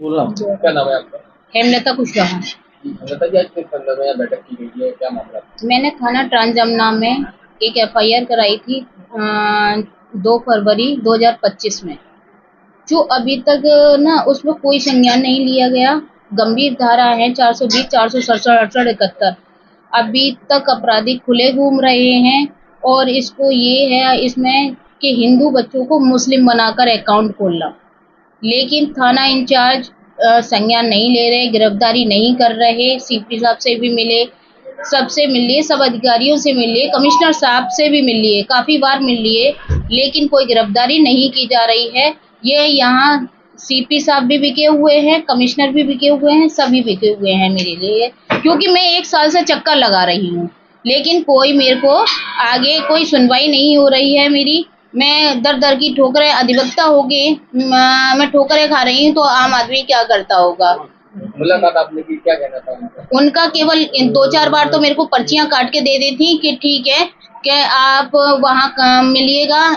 बोलना। क्या नाम है आपका? हेमलता कुशवाहा। हेमलता जी, आज किस संदर्भ में यहाँ बैठक की गई है, क्या मामला है? मैंने थाना ट्रांसजमुना में एक एफआईआर कराई थी 2 फरवरी 2025 में, जो अभी तक ना उसमें कोई संज्ञान नहीं लिया गया। गंभीर धारा है 420, 467, 68, 71। अभी तक अपराधी खुले घूम रहे हैं और इसको ये है इसमें कि हिंदू बच्चों को मुस्लिम बनाकर अकाउंट खोलना, लेकिन थाना इंचार्ज संज्ञान नहीं ले रहे, गिरफ्तारी नहीं कर रहे। सीपी साहब से भी मिले, सबसे मिल लिए, सब अधिकारियों से मिल लिए, कमिश्नर साहब से भी मिल लिए, काफी बार मिल लिए, लेकिन कोई गिरफ्तारी नहीं की जा रही है। ये यहाँ सीपी साहब भी बिके हुए हैं, कमिश्नर भी बिके हुए हैं, सभी बिके हुए हैं मेरे लिए, क्योंकि मैं 1 साल से चक्कर लगा रही हूँ, लेकिन कोई मेरे को आगे कोई सुनवाई नहीं हो रही है मेरी। मैं दर दर की ठोकरें, अधिवक्ता हो गए, मैं ठोकरें खा रही हूँ, तो आम आदमी क्या करता होगा। मुलाकात आपने की, क्या कहना था उनका? उनका केवल 2-4 बार तो मेरे को पर्चियां काट के दे दी थी कि ठीक है कि आप वहाँ मिलिएगा,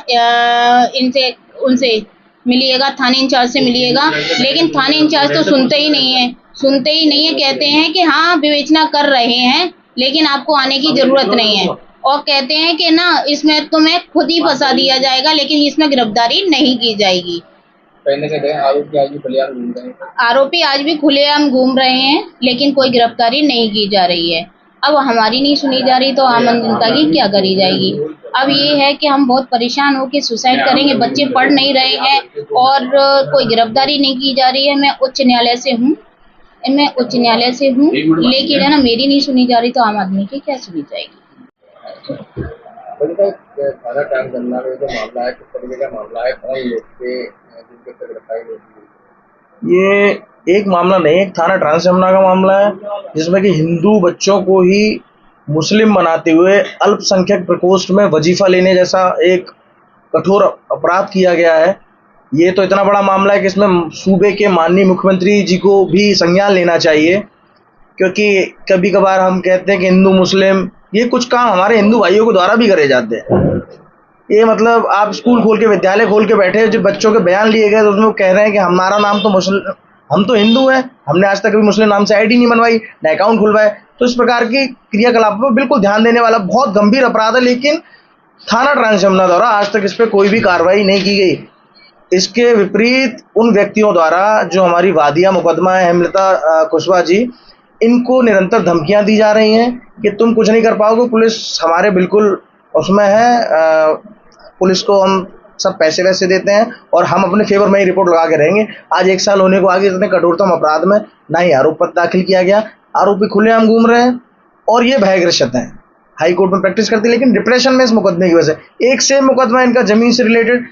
इनसे उनसे मिलिएगा, थाने इंचार्ज से मिलिएगा, लेकिन थाने इंचार्ज तो सुनते ही नहीं है, सुनते ही नहीं है। कहते हैं कि हाँ विवेचना कर रहे हैं, लेकिन आपको आने की जरूरत नहीं है, और कहते हैं कि ना इसमें तुम्हें खुद ही फंसा दिया जाएगा, लेकिन इसमें गिरफ्तारी नहीं की जाएगी। कहीं ना कहीं आरोपी आज भी बलियान घूम रहे हैं। आरोपी आज भी खुलेआम घूम रहे हैं, लेकिन कोई गिरफ्तारी नहीं की जा रही है। अब हमारी नहीं सुनी जा रही तो आम जनता की क्या करी जाएगी। अब ये है कि हम बहुत परेशान हो के सुसाइड करेंगे, बच्चे पढ़ नहीं रहे हैं और कोई गिरफ्तारी नहीं की जा रही है। मैं उच्च न्यायालय से हूँ, लेकिन है ना मेरी नहीं सुनी जा रही तो आम आदमी की क्या सुनी जाएगी। थाना टाइम गन्ना में जो मामला है, किस तरीके का मामला है, कौन लोग थे जिनके ऊपर गिरफ्तारी होती है? ये एक मामला नहीं, एक थाना ट्रांसजमुना का मामला है, जिसमें कि हिंदू बच्चों को ही मुस्लिम बनाते हुए अल्पसंख्यक प्रकोष्ठ में वजीफा लेने जैसा एक कठोर अपराध किया गया है। ये तो इतना बड़ा मामला है कि इसमें सूबे के माननीय मुख्यमंत्री जी को भी संज्ञान लेना चाहिए, क्योंकि कभी कभार हम कहते हैं कि हिंदू मुस्लिम, ये कुछ काम हमारे हिंदू भाइयों के द्वारा भी करे जाते हैं। ये मतलब आप स्कूल खोल के, विद्यालय खोल के बैठे, जो बच्चों के बयान लिए गए तो उसमें वो कह रहे हैं कि हमारा नाम तो मुस्लिम, हम तो हिंदू हैं, हमने आज तक कभी मुस्लिम नाम से आईडी नहीं बनवाई, न अकाउंट खुलवाए। तो इस प्रकार की क्रियाकलापों पर बिल्कुल ध्यान देने वाला बहुत गंभीर अपराध है, लेकिन थाना ट्रांसजमुना द्वारा आज तक इस पर कोई भी कार्रवाई नहीं की गई। इसके विपरीत उन व्यक्तियों द्वारा जो हमारी वादिया मुकदमा है, हेमलता कुशवाहा जी, इनको निरंतर धमकियां दी जा रही हैं कि तुम कुछ नहीं कर पाओगे, पुलिस हमारे बिल्कुल उसमें है, पुलिस को हम सब पैसे वैसे देते हैं और हम अपने फेवर में ही रिपोर्ट लगा के रहेंगे। आज 1 साल होने को आगे इतने कठोरतम अपराध में ना ही आरोप पत्र दाखिल किया गया, आरोपी खुलेआम घूम रहे हैं और ये भयग्रस्त हैं। हाई कोर्ट में प्रैक्टिस करती है, लेकिन डिप्रेशन में इस मुकदमे की वजह से एक से मुकदमा इनका जमीन से रिलेटेड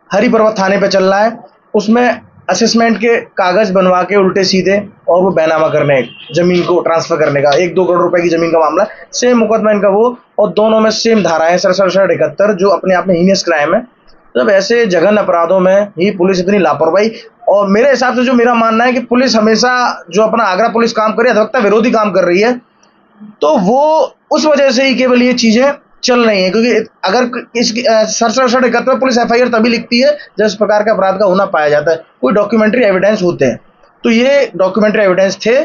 हरि पर्वत थाने पे चल रहा है। उसमें असेसमेंट के कागज बनवा के उल्टे सीधे और वो बैनामा करने, जमीन को ट्रांसफर करने का, 1-2 करोड़ रुपए की जमीन का मामला, सेम मुकदमा इनका वो, और दोनों में सेम धाराएं 67, 71, जो अपने आप में हीनियस क्राइम है। जब ऐसे जघन्य अपराधों में ही पुलिस इतनी लापरवाही, और मेरे हिसाब से जो मेरा मानना है कि पुलिस हमेशा जो अपना आगरा पुलिस काम कर रही है, अधिवक्ता विरोधी काम कर रही है, तो वो उस वजह से ही केवल ये चीजें चल रही हैं। क्योंकि अगर इसकी 67-71 में पुलिस एफआईआर तभी लिखती है जब इस प्रकार के अपराध का होना पाया जाता है, कोई डॉक्यूमेंट्री एविडेंस होते हैं। तो ये डॉक्यूमेंट्री एविडेंस थे,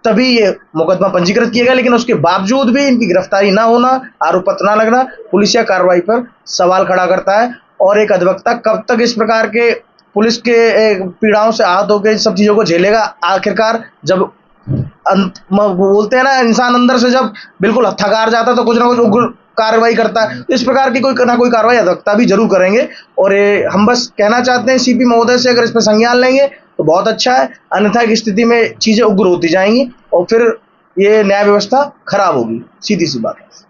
तभी ये मुकदमा पंजीकृत किया गया, लेकिन उसके बावजूद भी इनकी गिरफ्तारी ना होना, आरोप पत्र ना लगना, पुलिसिया कार्रवाई पर सवाल खड़ा करता है। और एक अधिवक्ता कब तक इस प्रकार के पुलिस के पीड़ाओं से आहत होकर सब चीजों को झेलेगा? आखिरकार जब बोलते हैं ना, इंसान अंदर से जब बिल्कुल थकार जाता है तो कुछ ना कुछ उग्र कार्रवाई करता है। इस प्रकार की कोई ना कोई कार्रवाई अधिवक्ता भी जरूर करेंगे, और हम बस कहना चाहते हैं सीपी महोदय से, अगर इस पर संज्ञान लेंगे तो बहुत अच्छा है, अन्यथा की स्थिति में चीजें उग्र होती जाएंगी और फिर ये न्याय व्यवस्था खराब होगी, सीधी सी बात है।